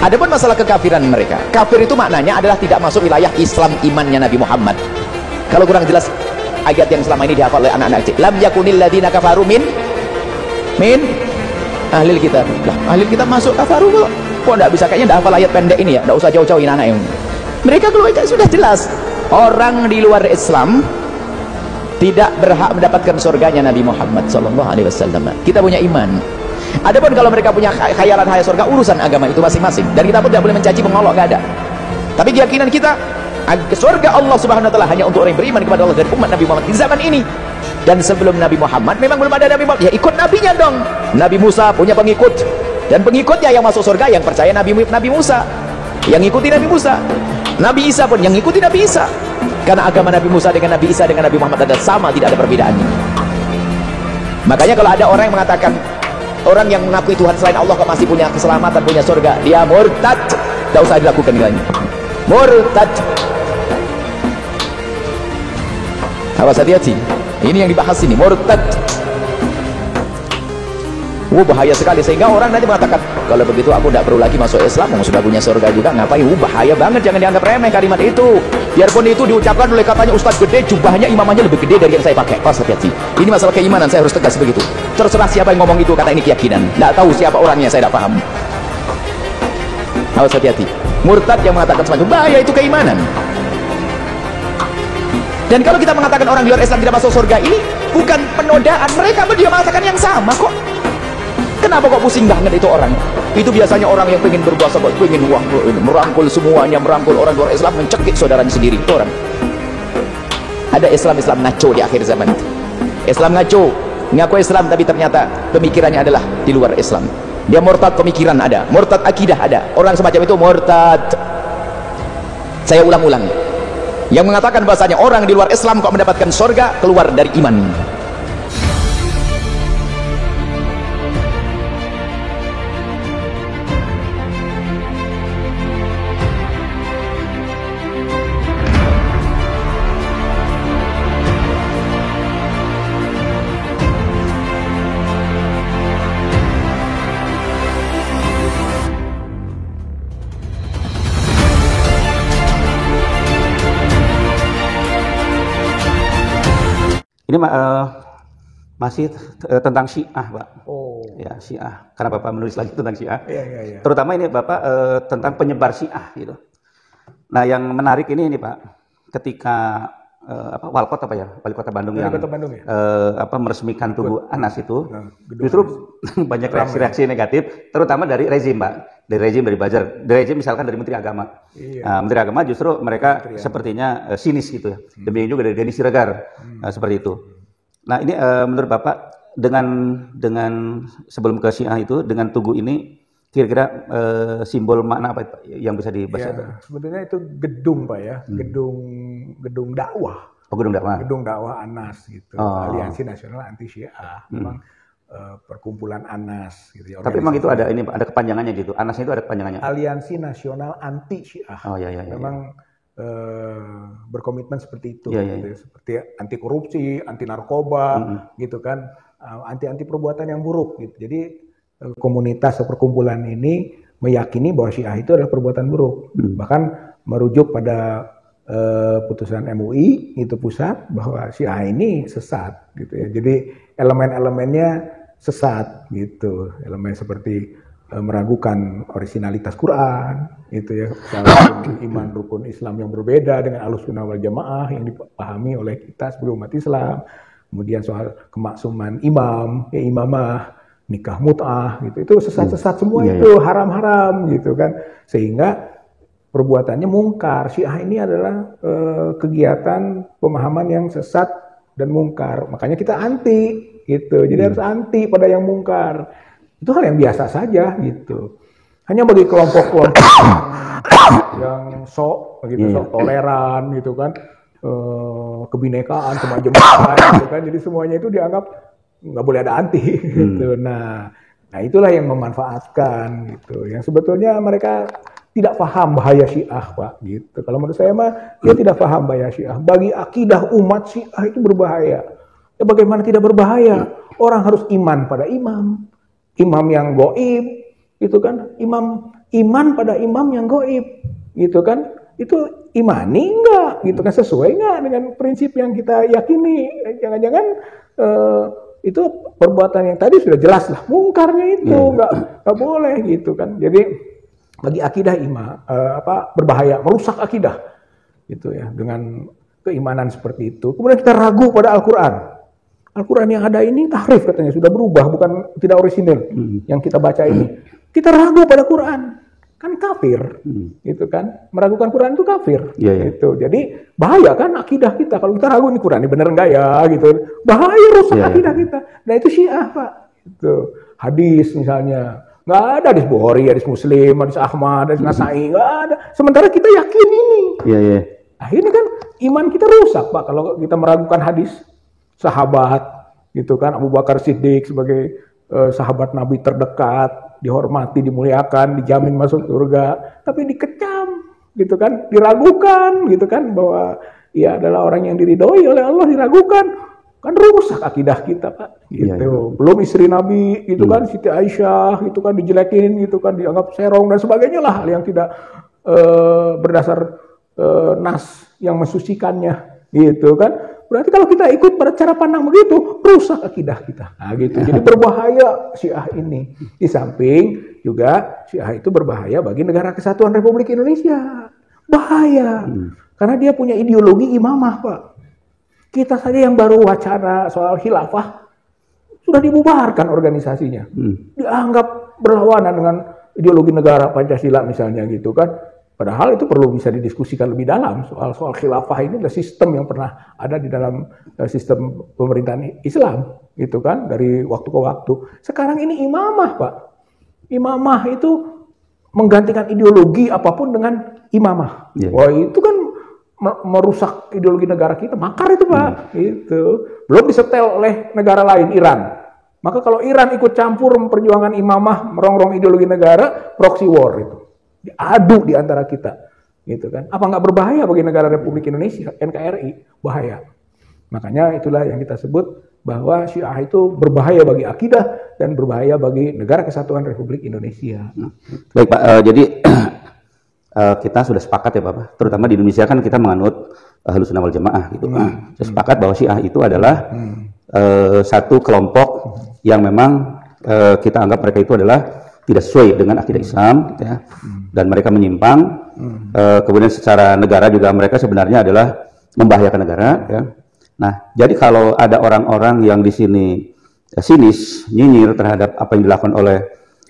Adapun masalah kekafiran mereka, kafir itu maknanya adalah tidak masuk wilayah Islam imannya Nabi Muhammad. Kalau kurang jelas ayat yang selama ini dihafal oleh anak-anak kecil, lam yakunil ladzina kafaru min ahlil kitab. Lah, ahlil kitab masuk kafaru kok. Kok enggak bisa, kayaknya enggak hafal ayat pendek ini ya, enggak usah jauh-jauhin anak yang. Mereka keluar sudah jelas. Orang di luar Islam tidak berhak mendapatkan surganya Nabi Muhammad SAW. Kita punya iman. Adapun kalau mereka punya khayalan hayal surga, urusan agama itu masing-masing. Dan kita pun tidak boleh mencaci mengolok, enggak ada. Tapi keyakinan kita, surga Allah Subhanahu wa taala hanya untuk orang yang beriman kepada Allah dan umat Nabi Muhammad di zaman ini. Dan sebelum Nabi Muhammad memang belum ada Nabi Muhammad, ya ikut nabinya dong. Nabi Musa punya pengikut, dan pengikutnya yang masuk surga yang percaya Nabi Musa, yang ikuti Nabi Musa. Nabi Isa pun yang ikuti Nabi Isa. Karena agama Nabi Musa dengan Nabi Isa dengan Nabi Muhammad adalah sama, tidak ada perbedaannya. Makanya kalau ada orang yang mengatakan orang yang mengakui Tuhan selain Allah kok masih punya keselamatan, punya surga, dia murtad. Tidak usah dilakukan nilainya. Murtad. Awas, hati-hati. Ini yang dibahas ini, murtad. Bahaya sekali, sehingga orang nanti mengatakan, kalau begitu aku tidak perlu lagi masuk Islam, sudah punya surga juga, ngapain? Bahaya banget, jangan dianggap remeh kalimat itu. Biarpun itu diucapkan oleh katanya Ustadz gede, jubahnya imamahnya lebih gede dari yang saya pakai. Pas, hati-hati. Ini masalah keimanan, saya harus tegas begitu. Terserah siapa yang ngomong itu, kata ini keyakinan. Tidak tahu siapa orangnya, saya tidak paham. Harus hati-hati. Murtad yang mengatakan semacam bahaya, itu keimanan. Dan kalau kita mengatakan orang di luar Islam tidak masuk surga, ini bukan penodaan, mereka berdua mengatakan yang sama kok. Kenapa kok pusing banget itu orang? Itu biasanya orang yang pengen berbuat sahabat, pengen merangkul semuanya, merangkul orang luar Islam, mencekik saudaranya sendiri. Itu orang. Ada Islam ngaco di akhir zaman itu. Islam ngaco, ngaku Islam tapi ternyata pemikirannya adalah di luar Islam. Dia murtad pemikiran ada, murtad akidah ada. Orang semacam itu murtad. Saya ulang-ulang. Yang mengatakan bahasanya orang di luar Islam kok mendapatkan surga, keluar dari iman. Ini masih tentang Syiah, Pak. Oh. Ya, Syiah. Karena Bapak menulis lagi tentang Syiah. Iya. Terutama ini Bapak tentang penyebar Syiah gitu. Nah, yang menarik ini Pak, ketika wali kota Bandung yang meresmikan Tugu Anas itu, justru banyak reaksi negatif, terutama dari rezim, Pak. Dari rezim misalkan dari Menteri Agama. Iya. Menteri Agama justru mereka sepertinya sinis gitu ya. Demikian juga dari Denny Siregar seperti itu. Nah, ini menurut Bapak dengan sebelum ke Syiah itu, dengan Tugu ini kira-kira simbol makna apa yang bisa dibaca? Ya, sebetulnya itu gedung, Pak ya. Gedung dakwah. Oh, gedung dakwah. Gedung dakwah Anas gitu. Aliansi Nasional Anti Syiah. Memang perkumpulan Anas gitu ya. Tapi memang itu ada kepanjangannya gitu. Anas itu ada kepanjangannya. Aliansi Nasional Anti Syiah. Oh iya. Memang berkomitmen seperti itu, gitu. Ya. Seperti anti korupsi, anti narkoba, gitu kan, anti perbuatan yang buruk. Gitu. Jadi komunitas atau perkumpulan ini meyakini bahwa Syiah itu adalah perbuatan buruk, bahkan merujuk pada putusan MUI itu pusat bahwa Syiah ini sesat, gitu ya. Jadi elemen-elemennya sesat, gitu. Elemen seperti meragukan originalitas Quran, itu ya, iman rukun Islam yang berbeda dengan Ahlussunnah wal Jamaah yang dipahami oleh kita sebagai umat Islam. Kemudian soal kemaksuman imam, imamah, nikah mut'ah, gitu. Itu sesat-sesat semua itu, haram-haram, gitu kan. Sehingga perbuatannya mungkar. Syiah ini adalah kegiatan pemahaman yang sesat dan mungkar. Makanya kita anti, gitu. Jadi harus anti pada yang mungkar. Itu hal yang biasa saja gitu. Hanya bagi kelompok-kelompok yang sok toleran gitu kan, kebinekaan, kemajemukan gitu kan. Jadi semuanya itu dianggap nggak boleh ada anti gitu. Nah itulah yang memanfaatkan gitu. Yang sebetulnya mereka tidak paham bahaya Syiah, Pak, gitu. Kalau menurut saya mah dia tidak paham bahaya Syiah. Bagi akidah umat Syiah itu berbahaya. Ya bagaimana tidak berbahaya? Orang harus iman pada imam yang gaib, itu kan, imam iman pada imam yang gaib, gitu kan? Itu imani enggak, gitu kan? Sesuai enggak dengan prinsip yang kita yakini? Jangan-jangan itu perbuatan yang tadi sudah jelas lah, mungkarnya itu enggak boleh, gitu kan? Jadi bagi akidah berbahaya, merusak akidah, gitu ya, dengan keimanan seperti itu. Kemudian kita ragu pada Al-Quran. Al-Quran yang ada ini tahrif katanya, sudah berubah, bukan tidak orisinil yang kita baca ini. Kita ragu pada Quran, kan kafir, gitu kan? Meragukan Quran itu kafir, gitu. Jadi bahaya kan akidah kita kalau kita ragu ini Quran ini bener enggak ya, gitu. Bahaya, rusak akidah kita. Nah itu Syiah, Pak. Itu hadis misalnya, nggak ada hadis Bukhari, hadis Muslim, hadis Ahmad, hadis Nasai, nggak ada. Sementara kita yakin ini. Akhirnya kan iman kita rusak, Pak, kalau kita meragukan hadis sahabat, gitu kan? Abu Bakar Siddiq sebagai sahabat Nabi terdekat, dihormati, dimuliakan, dijamin masuk surga, tapi dikecam, gitu kan? Diragukan, gitu kan? Bahwa ia adalah orang yang diridhoi oleh Allah, diragukan, kan rusak akidah kita, Pak. Gitu. Belum istri Nabi, gitu kan? Siti Aisyah, gitu kan? Dijelekin, gitu kan? Dianggap serong dan sebagainya lah, hal yang tidak berdasar nas yang mensucikannya, gitu kan? Berarti kalau kita ikut pada cara pandang begitu, rusak akidah kita. Nah, gitu. Jadi berbahaya Syiah ini. Di samping juga Syiah itu berbahaya bagi Negara Kesatuan Republik Indonesia. Bahaya. Karena dia punya ideologi imamah, Pak. Kita saja yang baru wacana soal khilafah sudah dibubarkan organisasinya. Dianggap berlawanan dengan ideologi negara Pancasila misalnya, gitu kan. Padahal itu perlu bisa didiskusikan lebih dalam soal khilafah ini adalah sistem yang pernah ada di dalam sistem pemerintahan Islam, gitu kan, dari waktu ke waktu. Sekarang ini imamah, Pak. Imamah itu menggantikan ideologi apapun dengan imamah. Wah, itu kan merusak ideologi negara kita, makar itu, Pak. Itu belum disetel oleh negara lain, Iran. Maka kalau Iran ikut campur memperjuangkan imamah, merongrong ideologi negara, proxy war itu. Diadu di antara kita, gitu kan? Apa nggak berbahaya bagi negara Republik Indonesia, NKRI? Bahaya. Makanya itulah yang kita sebut bahwa Syiah itu berbahaya bagi akidah dan berbahaya bagi Negara Kesatuan Republik Indonesia. Baik, Pak. Jadi kita sudah sepakat ya, Pak. Terutama di Indonesia kan kita menganut Ahlussunnah wal Jamaah, gitu. Saya sepakat bahwa Syiah itu adalah satu kelompok yang memang kita anggap mereka itu adalah tidak sesuai dengan akidah Islam, gitu ya. Dan mereka menyimpang. Kemudian secara negara juga mereka sebenarnya adalah membahayakan negara, ya. Nah, jadi kalau ada orang-orang yang di sini sinis, nyinyir terhadap apa yang dilakukan oleh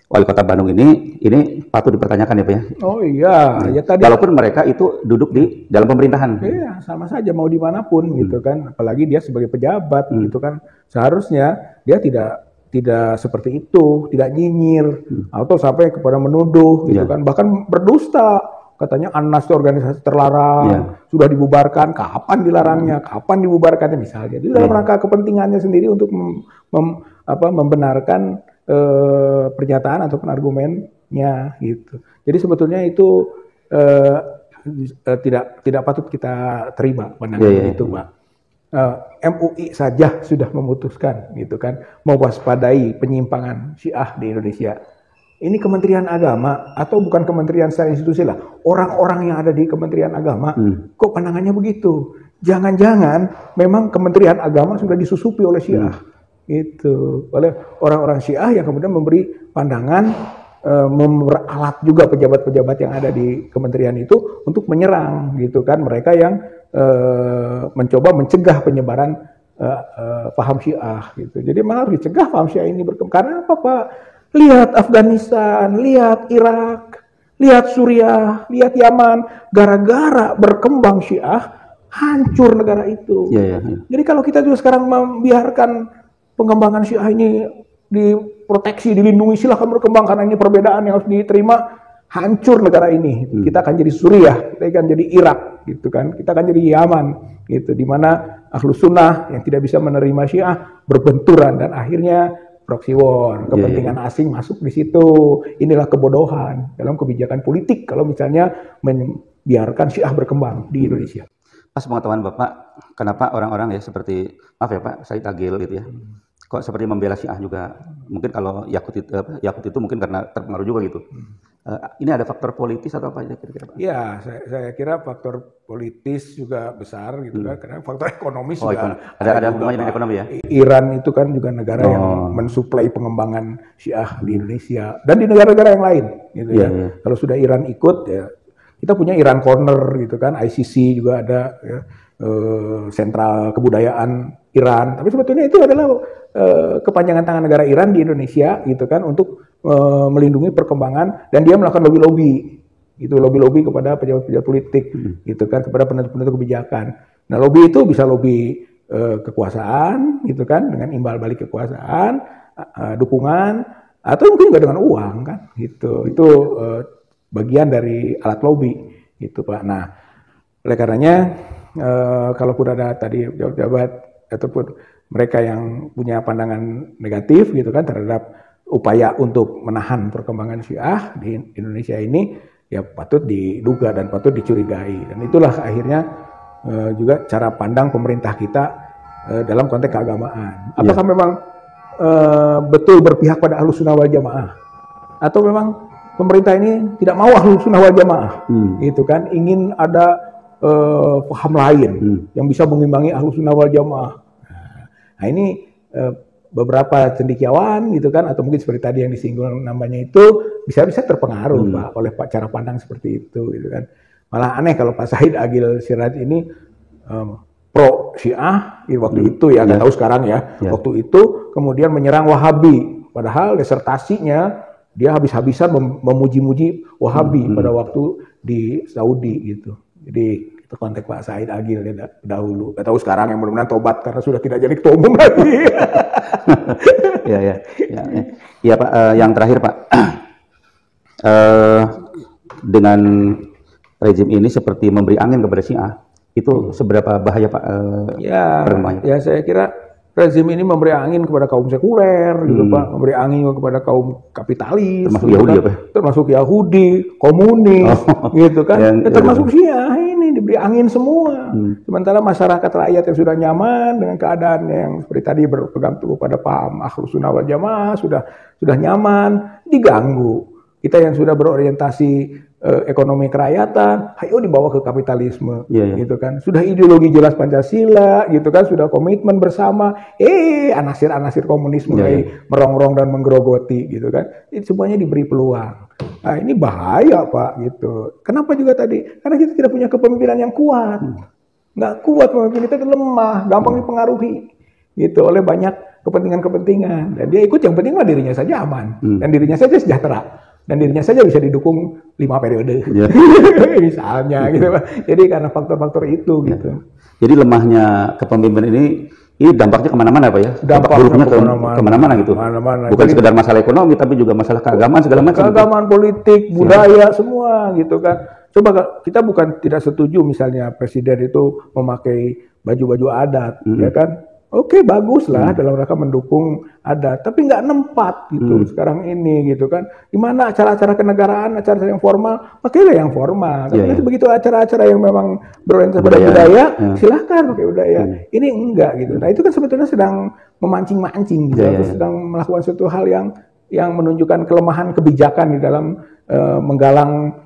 Wali Kota Bandung ini patut dipertanyakan ya, Pak ya. Oh iya, ya tadi. Walaupun mereka itu duduk di dalam pemerintahan. Iya, sama saja mau dimanapun, gitu kan. Apalagi dia sebagai pejabat, gitu kan. Seharusnya dia tidak seperti itu, tidak nyinyir, atau sampai kepada menuduh, gitu kan, bahkan berdusta, katanya Anas itu organisasi terlarang, sudah dibubarkan, kapan dilarangnya, kapan dibubarkannya misalnya, itu dalam rangka kepentingannya sendiri untuk membenarkan pernyataan ataupun argumennya, gitu. Jadi sebetulnya itu tidak patut kita terima pandangan itu, Pak. MUI saja sudah memutuskan, gitu kan, mewaspadai penyimpangan Syiah di Indonesia. Ini Kementerian Agama atau bukan kementerian secara institusi lah, orang-orang yang ada di Kementerian Agama kok pandangannya begitu? Jangan-jangan memang Kementerian Agama sudah disusupi oleh Syiah, gitu, oleh orang-orang Syiah yang kemudian memberi pandangan, memperalat juga pejabat-pejabat yang ada di kementerian itu untuk menyerang, gitu kan, mereka yang mencoba mencegah penyebaran paham Syiah, gitu. Jadi memang harus dicegah paham Syiah ini berkembang. Karena apa, Pak? Lihat Afghanistan, lihat Irak, lihat Suriah, lihat Yaman, gara-gara berkembang Syiah hancur negara itu. Jadi kalau kita juga sekarang membiarkan pengembangan Syiah ini diproteksi, dilindungi, silahkan berkembang karena ini perbedaan yang harus diterima, hancur negara ini. Kita akan jadi Suriah, kita akan jadi Irak, gitu kan. Kita akan jadi Yaman, gitu, di mana Ahlus Sunnah yang tidak bisa menerima Syiah berbenturan dan akhirnya proxy war, kepentingan asing masuk di situ. Inilah kebodohan dalam kebijakan politik kalau misalnya membiarkan Syiah berkembang di Indonesia. Pas pengetahuan Bapak, kenapa orang-orang ya seperti, maaf ya Pak, Said Agil gitu ya, kok seperti membela Syiah juga? Mungkin kalau Yakut itu mungkin karena terpengaruh juga gitu. Ini ada faktor politis atau apa kira-kira Pak? Ya, saya kira faktor politis juga besar gitu kan, karena faktor ekonomis juga ada hubungannya dengan ekonomi ya. Iran itu kan juga negara yang mensuplai pengembangan Syiah di Indonesia dan di negara-negara yang lain gitu ya. Kalau sudah Iran ikut ya, kita punya Iran Corner gitu kan, ICC juga ada ya, sentral kebudayaan Iran. Tapi sebetulnya itu adalah kepanjangan tangan negara Iran di Indonesia gitu kan, untuk melindungi perkembangan, dan dia melakukan lobby-lobby itu, lobby-lobby kepada pejabat-pejabat politik gitu kan, kepada penentu-penentu kebijakan. Nah, lobby itu bisa lobby kekuasaan gitu kan, dengan imbal balik kekuasaan, dukungan, atau mungkin juga dengan uang kan gitu. Itu bagian dari alat lobby gitu Pak. Nah, oleh karenanya kalaupun ada tadi pejabat ataupun mereka yang punya pandangan negatif gitu kan terhadap upaya untuk menahan perkembangan Syiah di Indonesia ini, ya patut diduga dan patut dicurigai. Dan itulah akhirnya juga cara pandang pemerintah kita dalam konteks keagamaan. Apakah memang betul berpihak pada Ahlus Sunnah wal Jamaah, atau memang pemerintah ini tidak mau Ahlus Sunnah wal Jamaah, gitu kan, ingin ada paham lain yang bisa mengimbangi Ahlus Sunnah wal Jamaah. Nah ini beberapa cendekiawan gitu kan, atau mungkin seperti tadi yang disinggung namanya itu, bisa terpengaruh Pak oleh cara pandang seperti itu gitu kan. Malah aneh kalau Pak Said Agil Siraj ini pro Syiah waktu itu ya, nggak tahu sekarang ya. Waktu itu kemudian menyerang Wahabi, padahal disertasinya dia habis-habisan memuji-muji Wahabi pada waktu di Saudi gitu. Jadi itu konteks Pak Said Agil ya, dahulu. Nggak tahu sekarang, yang mudah-mudahan tobat karena sudah tidak jadi ketua umum lagi. Ya Pak, yang terakhir Pak, dengan rezim ini seperti memberi angin kepada Syiah, itu seberapa bahaya Pak? Ya saya kira rezim ini memberi angin kepada kaum sekuler gitu Pak, memberi angin kepada kaum kapitalis, termasuk Yahudi kan? Termasuk Yahudi, komunis gitu kan, termasuk Syiah ini diberi angin semua. Sementara masyarakat rakyat yang sudah nyaman dengan keadaan yang seperti tadi berpegang teguh pada paham Ahlus Sunnah wal Jamaah, sudah nyaman, diganggu. Kita yang sudah berorientasi ekonomi kerakyatan, ayo dibawa ke kapitalisme, gitu kan. Sudah ideologi jelas Pancasila, gitu kan. Sudah komitmen bersama, anasir-anasir komunis mulai merongrong dan menggerogoti, gitu kan. Itu semuanya diberi peluang. Nah, ini bahaya Pak, gitu. Kenapa juga tadi? Karena kita tidak punya kepemimpinan yang kuat. Nggak kuat, pemimpin kita itu lemah, gampang dipengaruhi, gitu, oleh banyak kepentingan-kepentingan. Dan dia ikut yang penting mah dirinya saja aman, dan dirinya saja sejahtera. Dan dirinya saja bisa didukung 5 periode, misalnya, gitu Pak. Jadi karena faktor-faktor itu, gitu. Jadi lemahnya kepemimpinan ini dampaknya kemana-mana Pak ya? Dampak buruknya kemana-mana gitu. Bukan sekedar masalah ekonomi, tapi juga masalah keagamaan segala macam. Keagamaan, politik, budaya, semua, gitu kan. Coba kita bukan tidak setuju misalnya presiden itu memakai baju-baju adat, ya kan? Oke, bagus lah dalam rangka mendukung adat, tapi nggak nempat gitu sekarang ini gitu kan. Gimana acara-acara kenegaraan, acara yang formal, pakailah yang formal. Tapi begitu acara-acara yang memang berorientasi pada budaya, silahkan pakai budaya. Ini enggak gitu. Nah itu kan sebetulnya sedang memancing-mancing gitu, sedang melakukan suatu hal yang menunjukkan kelemahan kebijakan di dalam menggalang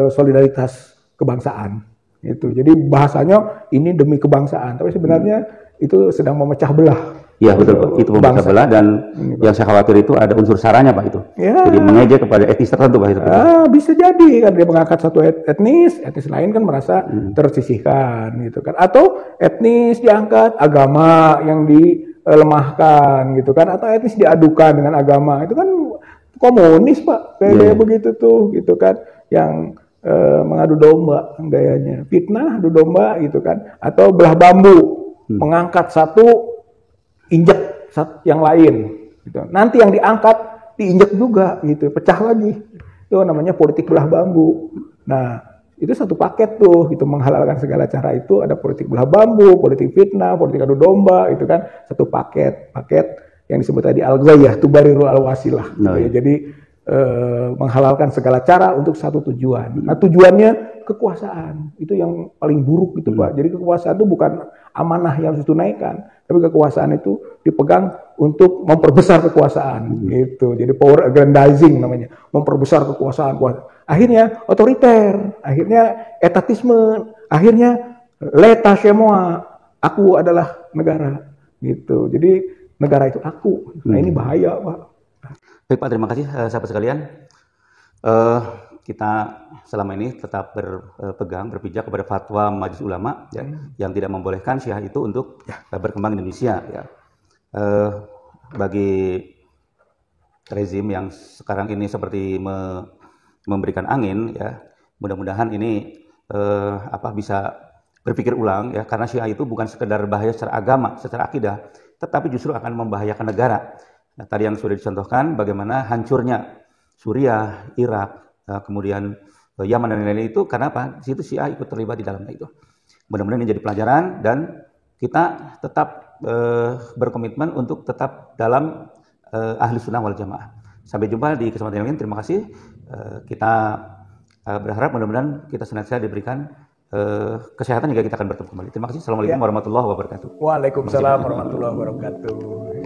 solidaritas kebangsaan. Itu. Jadi bahasanya ini demi kebangsaan, tapi sebenarnya itu sedang memecah belah. Ya betul, itu memecah belah, dan yang saya khawatir itu ada unsur saranya Pak itu. Jadi mengejek kepada etnis tertentu Pak itu. Bisa jadi kan dia mengangkat satu etnis lain kan merasa tersisihkan gitu kan. Atau etnis diangkat, agama yang dilemahkan gitu kan, atau etnis diadukan dengan agama. Itu kan komunis Pak, kayak begitu tuh gitu kan, yang mengadu domba gayanya, fitnah, adu domba gitu kan, atau belah bambu. Mengangkat satu, injek yang lain, gitu. Nanti yang diangkat diinjek juga, gitu, pecah lagi. Itu namanya politik belah bambu. Nah, itu satu paket tuh, gitu, menghalalkan segala cara itu ada politik belah bambu, politik fitnah, politik adu domba, itu kan satu paket yang disebut tadi al-ghayah tubariru al-wasilah. Jadi menghalalkan segala cara untuk satu tujuan. Nah tujuannya kekuasaan. Itu yang paling buruk gitu Pak. Jadi kekuasaan itu bukan amanah yang harus ditunaikan, tapi kekuasaan itu dipegang untuk memperbesar kekuasaan gitu. Jadi power aggrandizing namanya, memperbesar kekuasaan. Akhirnya otoriter, akhirnya etatisme, akhirnya l'état chez moi, aku adalah negara gitu. Jadi negara itu aku. Nah ini bahaya Pak. Baik Pak, terima kasih sahabat sekalian. Kita selama ini tetap berpijak kepada fatwa Majelis Ulama ya, yang tidak membolehkan Syiah itu untuk berkembang di Indonesia ya. Bagi rezim yang sekarang ini seperti memberikan angin ya, mudah-mudahan ini bisa berpikir ulang ya, karena Syiah itu bukan sekedar bahaya secara agama, secara akidah, tetapi justru akan membahayakan negara. Nah, tadi yang sudah dicontohkan bagaimana hancurnya Suriah, Irak, kemudian Yaman dan lain-lain itu karena apa? Di situ Syiah ikut terlibat di dalamnya itu. Mudah-mudahan ini jadi pelajaran dan kita tetap berkomitmen untuk tetap dalam ahli sunnah wal jamaah. Sampai jumpa di kesempatan yang lain. Terima kasih. Kita berharap mudah-mudahan kita senantiasa diberikan kesehatan hingga kita akan bertemu kembali. Terima kasih. Assalamualaikum warahmatullahi wabarakatuh. Waalaikumsalam warahmatullahi wabarakatuh.